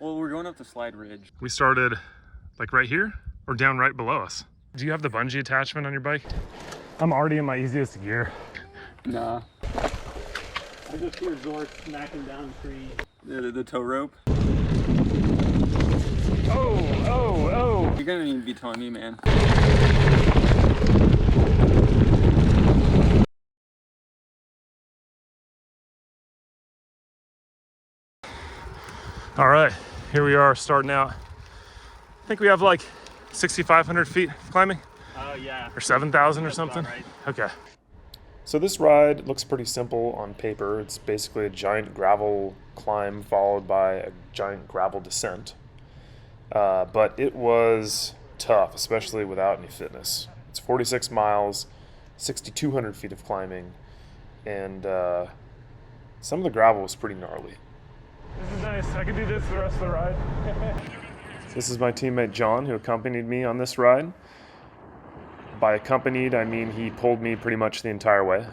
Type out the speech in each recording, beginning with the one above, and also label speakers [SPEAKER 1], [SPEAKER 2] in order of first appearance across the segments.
[SPEAKER 1] Well, we're going up the slide ridge.
[SPEAKER 2] We started like right here or down right below us. Do you have the bungee attachment on your bike? I'm already in my easiest gear.
[SPEAKER 1] Nah.
[SPEAKER 3] I just hear Zork smacking down the tree.
[SPEAKER 1] The tow rope.
[SPEAKER 2] Oh.
[SPEAKER 1] You're gonna need to be towing me, man.
[SPEAKER 2] All right, here we are starting out. I think we have like 6,500 feet climbing.
[SPEAKER 3] Oh yeah.
[SPEAKER 2] Or 7,000 or something.
[SPEAKER 3] Right.
[SPEAKER 2] Okay. So this ride looks pretty simple on paper. It's basically a giant gravel climb followed by a giant gravel descent. But it was tough, especially without any fitness. It's 46 miles, 6,200 feet of climbing, and some of the gravel was pretty gnarly. This is nice. I could do this the rest of the ride. This is my teammate John, who accompanied me on this ride. By accompanied, I mean he pulled me pretty much the entire way.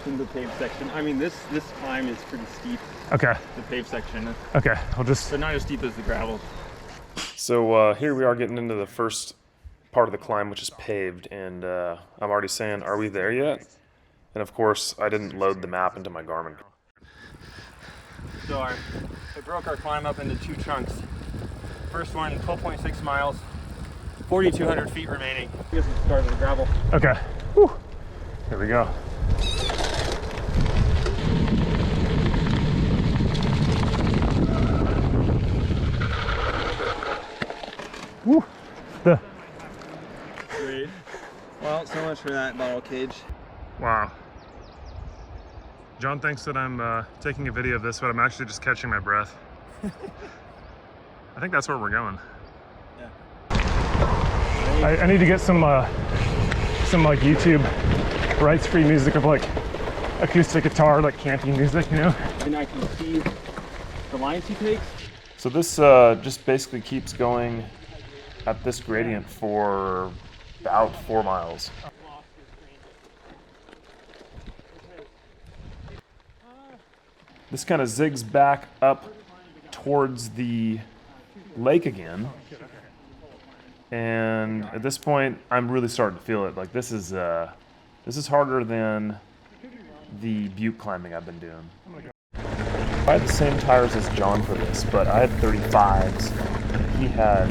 [SPEAKER 3] In the paved section. I mean, this climb is pretty steep.
[SPEAKER 2] Okay.
[SPEAKER 3] The paved section.
[SPEAKER 2] Okay, I'll just...
[SPEAKER 3] But not as steep as the gravel.
[SPEAKER 2] So here we are getting into the first part of the climb, which is paved, and I'm already saying, are we there yet? And of course, I didn't load the map into my Garmin.
[SPEAKER 1] So we broke our climb up into two chunks. First one, 12.6 miles, 4,200 feet remaining. I guess we start with the gravel.
[SPEAKER 2] Okay. Whew. Here we go. Woo.
[SPEAKER 1] Great. Well, so much for that bottle cage.
[SPEAKER 2] Wow. John thinks that I'm taking a video of this, but I'm actually just catching my breath. I think that's where we're going.
[SPEAKER 1] Yeah.
[SPEAKER 2] I need to get some like YouTube rights-free music of like acoustic guitar, like camping music, you know?
[SPEAKER 1] And I can see the lines he takes.
[SPEAKER 2] So this just basically keeps going at this gradient for about 4 miles. This kind of zigs back up towards the lake again. And at this point, I'm really starting to feel it. Like this is harder than the butte climbing I've been doing. I had the same tires as John for this, but I had 35s. He had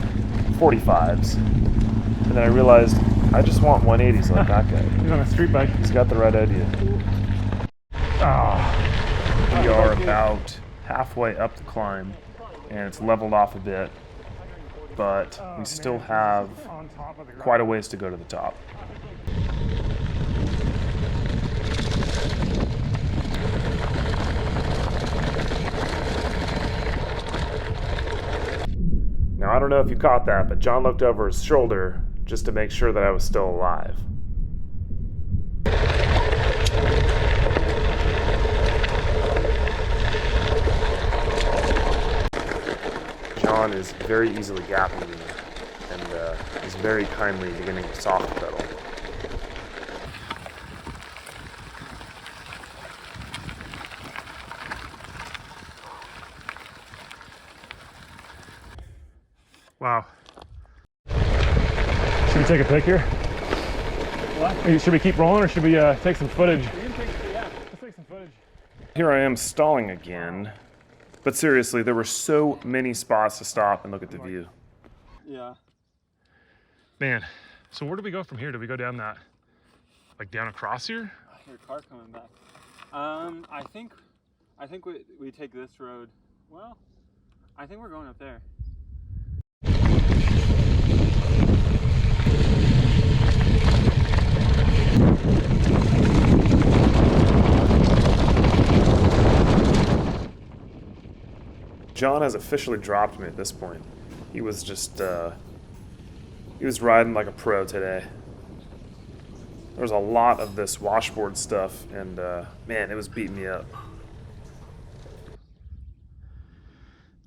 [SPEAKER 2] 45s. And then I realized I just want 180s like that guy. He's on a street bike. He's got the right idea. We are about halfway up the climb, and it's leveled off a bit, but we still have quite a ways to go to the top. Now, I don't know if you caught that, but John looked over his shoulder just to make sure that I was still alive. John is very easily gapping me, and is very kindly beginning to soft pedal. Wow. Should we take a pic here? What? Should we keep rolling or should we take some footage?
[SPEAKER 3] Yeah.
[SPEAKER 2] Let's take some footage. Here I am stalling again. But seriously, there were so many spots to stop and look at the view.
[SPEAKER 1] Yeah.
[SPEAKER 2] Man, so where do we go from here? Do we go down that, like down across here?
[SPEAKER 1] I hear a car coming back. I think we take this road. Well, I think we're going up there.
[SPEAKER 2] John has officially dropped me at this point. He was just, he was riding like a pro today. There was a lot of this washboard stuff, and man, it was beating me up.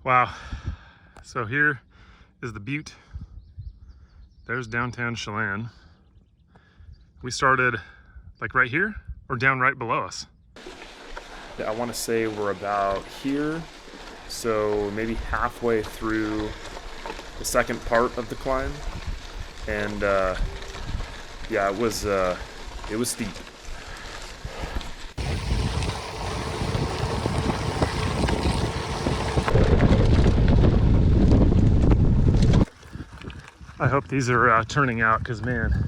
[SPEAKER 2] Wow. So here is the butte. There's downtown Chelan. We started like right here or down right below us. Yeah, I want to say we're about here so maybe halfway through the second part of the climb, and yeah, it was steep. I hope these are turning out, because man.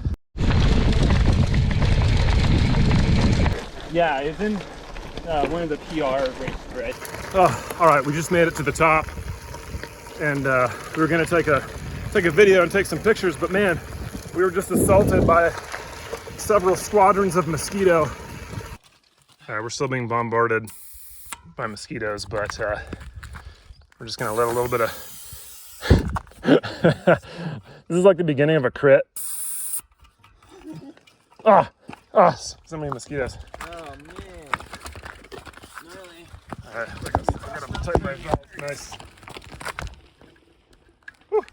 [SPEAKER 3] Yeah, it's in one of the PR races, right?
[SPEAKER 2] Oh, all right, we just made it to the top, and we were gonna take a video and take some pictures, but man, we were just assaulted by several squadrons of mosquito. All right, we're still being bombarded by mosquitoes, but we're just gonna let a little bit of this is like the beginning of a crit. So many mosquitoes.
[SPEAKER 1] Oh man. Really?
[SPEAKER 2] All right, I gotta tighten my belt. Nice. Woo.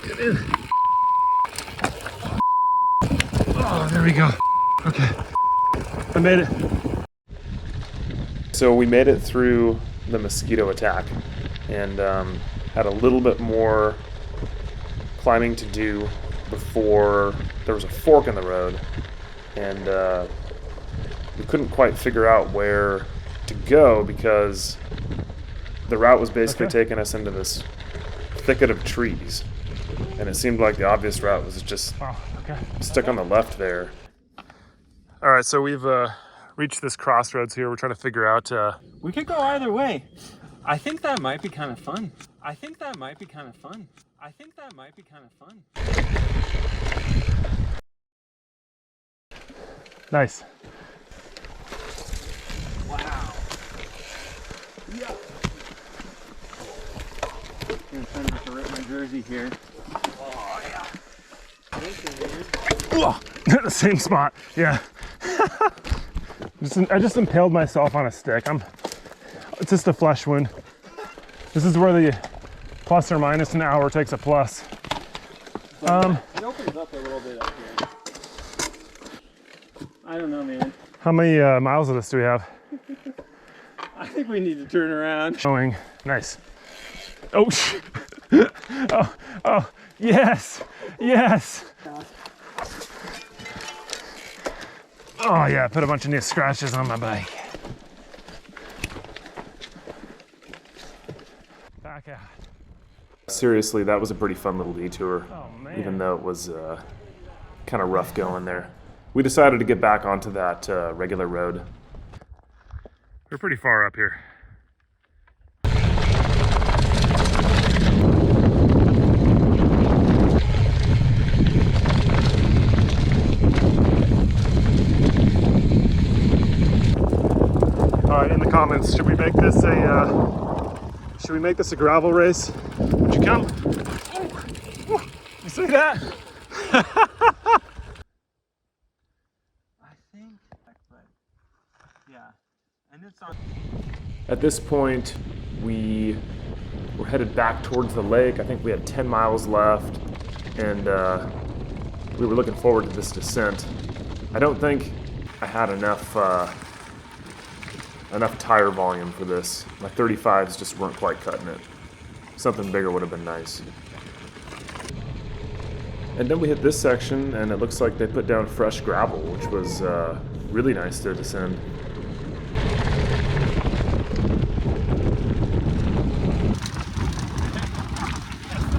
[SPEAKER 2] Get in. Oh, there we go. Okay, I made it. So we made it through the mosquito attack, and had a little bit more climbing to do before there was a fork in the road, and we couldn't quite figure out where to go because the route was basically taking us into this thicket of trees, and it seemed like the obvious route was just stuck on the left there. All right, so we've reached this crossroads here. We're trying to figure out
[SPEAKER 1] We could go either way. I think that might be kind of fun. I think that might be kind of fun. I think that might be kind of fun.
[SPEAKER 2] Nice.
[SPEAKER 1] Wow. Yeah. I'm trying to rip my jersey here. Oh yeah.
[SPEAKER 2] The same spot. Yeah. I just impaled myself on a stick. It's just a flesh wound. This is where the plus or minus an hour takes a plus.
[SPEAKER 1] It opens up a little bit up here. I don't know, man.
[SPEAKER 2] How many miles of this do we have?
[SPEAKER 1] I think we need to turn around.
[SPEAKER 2] Showing. Nice. Oh, oh, yes, yes. Oh yeah, put a bunch of new scratches on my bike. Back out. Seriously, that was a pretty fun little detour, even though it was kind of rough going there. We decided to get back onto that regular road. We're pretty far up here. In the comments, should we make this a gravel race? Would you come? Ooh, you see that?
[SPEAKER 1] I think, but yeah. And it's on.
[SPEAKER 2] At this point, we were headed back towards the lake. I think we had 10 miles left, and we were looking forward to this descent. I don't think I had enough tire volume for this. My 35s just weren't quite cutting it. Something bigger would have been nice. And then we hit this section, and it looks like they put down fresh gravel, which was really nice to descend.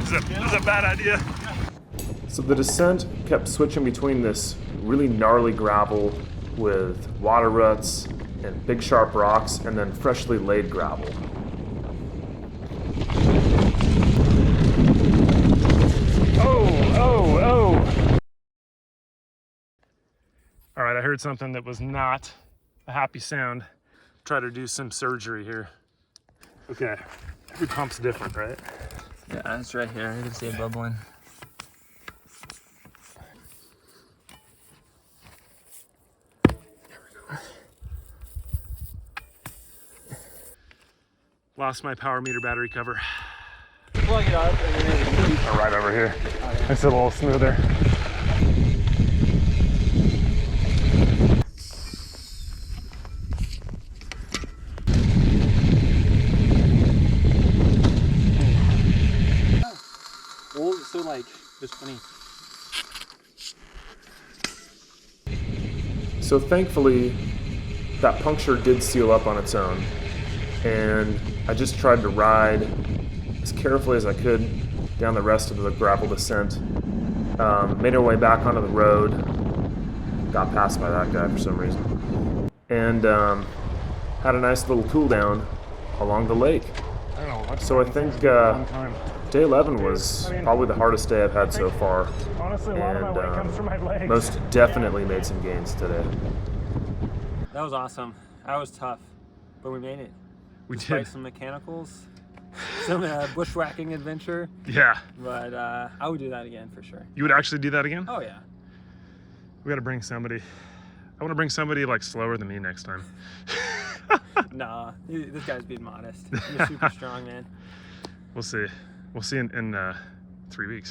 [SPEAKER 2] This is a bad idea. So the descent kept switching between this really gnarly gravel with water ruts and big sharp rocks, and then freshly laid gravel. Oh. All right, I heard something that was not a happy sound. Try to do some surgery here. Okay, every pump's different, right?
[SPEAKER 1] Yeah, it's right here. You can see it bubbling.
[SPEAKER 2] Lost my power meter battery cover.
[SPEAKER 1] Plug it up and then
[SPEAKER 2] Right over here.
[SPEAKER 1] okay.
[SPEAKER 2] Makes it a little smoother.
[SPEAKER 3] Well, so like, it's funny.
[SPEAKER 2] So thankfully, that puncture did seal up on its own, and I just tried to ride as carefully as I could down the rest of the gravel descent. Made our way back onto the road, got passed by that guy for some reason, and had a nice little cool down along the lake.
[SPEAKER 3] I don't know.
[SPEAKER 2] So I think day 11 was probably the hardest day I've had so far,
[SPEAKER 3] Honestly, a lot of my weight comes from my legs.
[SPEAKER 2] most definitely made some gains today.
[SPEAKER 1] That was awesome. That was tough, but we made it.
[SPEAKER 2] We
[SPEAKER 1] Despite
[SPEAKER 2] did.
[SPEAKER 1] some mechanicals, some bushwhacking adventure,
[SPEAKER 2] Yeah.
[SPEAKER 1] but I would do that again for sure.
[SPEAKER 2] You would actually do that again?
[SPEAKER 1] Oh yeah.
[SPEAKER 2] We gotta bring somebody. I wanna bring somebody like slower than me next time.
[SPEAKER 1] Nah, this guy's being modest. You're super strong, man.
[SPEAKER 2] We'll see. We'll see in 3 weeks.